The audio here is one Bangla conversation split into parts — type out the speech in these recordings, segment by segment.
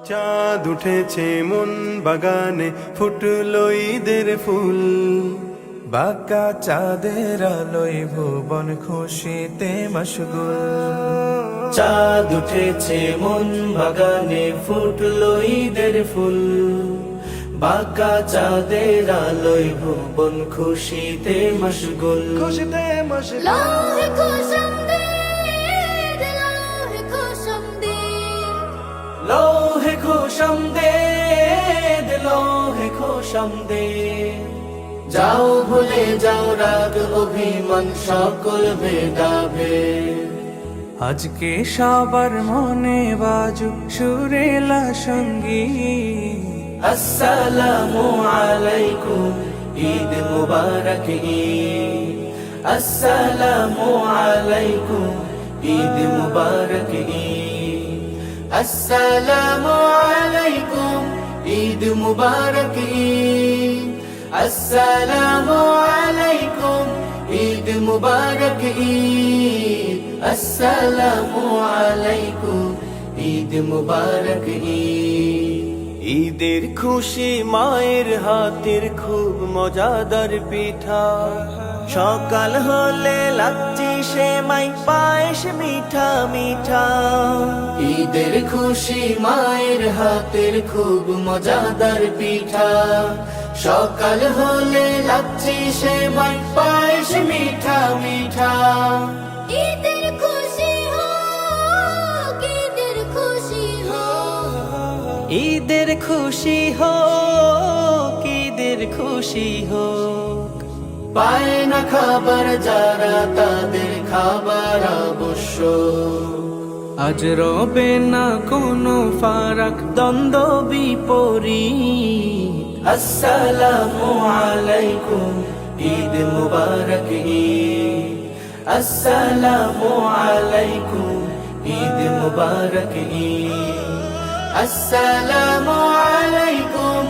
চাঁদ উঠেছে মন বাগানে, ফুটলো ঈদের ফুল। বাঁকা চাঁদের আলোয় ভুবন খুশিতে মশগুল। চাঁদ উঠেছে মন বাগানে, ফুটলো ঈদের ফুল। বাঁকা চাঁদের আলোয় ভুবন খুশিতে মশগুল। খুশিতে মশগুল। লোহে খুশামদীদ, লোহে খুশামদীদ, লোহে খুশামদীদ, লোহে খুশামদীদ। যাও ভুলে যাও রাগ অভিমান, সকল ভেদাভেদ। আজকে সবার মনে বাজুক সুরেলা সঙ্গীত। আসসালামু আলাইকুম, ঈদ মুবারক ঈদ। আসসালামু আলাইকুম, ঈদ মুবারক ঈদ। আসসালামু আলাইকুম, ঈদ মুবারক ঈদ। আসসালামু আলাইকুম, ঈদ মুবারক ঈদ। আসসালামু আলাইকুম, ঈদ মুবারক ঈদ। ঈদের খুশি মায়ের হাতের খুব মজাদার পিঠা। সকাল হলে লাচ্ছি সেমাই পায়েস মিঠা মিঠা। ঈদের খুশি মায়ের হাতের খুব মজাদার পিঠা। সকাল হলে লাচ্ছি সেমাই পায়েস মিঠা মিঠা। ঈদের খুশি হোক, ঈদের খুশি হোক, ঈদের খুশি হোক, ঈদের খুশি হোক। পায় না খাবার যারা, তাদের খাবার অবশ্যক। আজ রবে না কোনো ফারাক, দ্বন্দ্ব বিপরীত। আসসালামু আলাইকুম, ঈদ মুবারক ঈদ। আসসালামু আলাইকুম, ঈদ মুবারক ঈদ। আসসালামু আলাইকুম,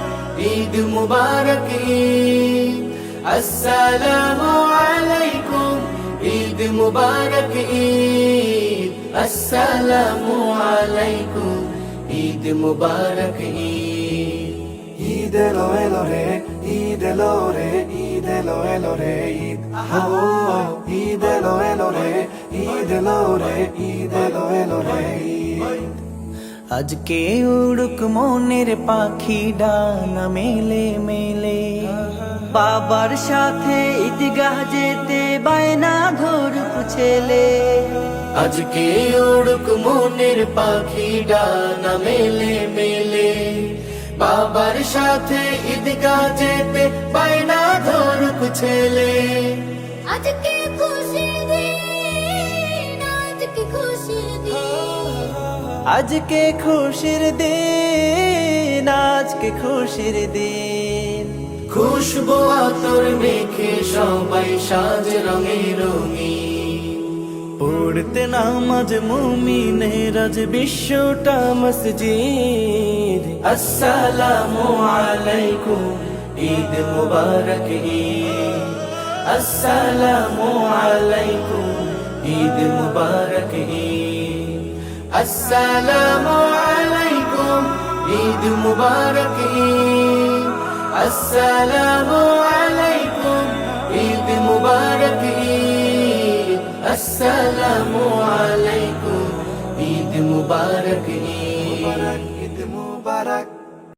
ঈদ মুবারক ঈদ। আসসালামু আলাইকুম, ঈদ মুবারক ঈদ। আসসালামু আলাইকুম, ঈদ মুবারক ঈদ। ঈদ এলো এলো রে, ঈদ এলো রে, ঈদ এলো এলো রে ঈদ। ও ঈদ এলো এলো রে, ঈদ এলো রে, ঈদ এলো এলো রে ঈদ। আজকে উড়ুক মনের পাখি ডানা মেলে মেলে। বাবার সাথে ঈদগাহ যেতে বায়না ধরুক ছেলে। আজকে উড়ুক মনের পাখি ডানা মেলে মেলে। বাবার সাথে ঈদগাহ যেতে বায়না ধরুক ছেলে। আজকে খুশির দিন, আজকে খুশির দিন, আজকে খুশির দিন, আজকে খুশির দিন। খুশবু আতর মেখে সবাই সাজ রঙে রঙিন। পড়তে নামাজ মুমিনের আজ বিশ্বটা মসজিদ। আসসালামু আলাইকুম, ঈদ মুবারক ঈদ। আসসালামু আলাইকুম, ঈদ মুবারক ঈদ। আসসালামু আলাইকুম, ঈদ মুবারক ঈদ। আসসালামু আলাইকুম, ঈদ মুবারক ঈদ। আসসালামু আলাইকুম, ঈদ মুবারক ঈদ। ঈদ মুবারক।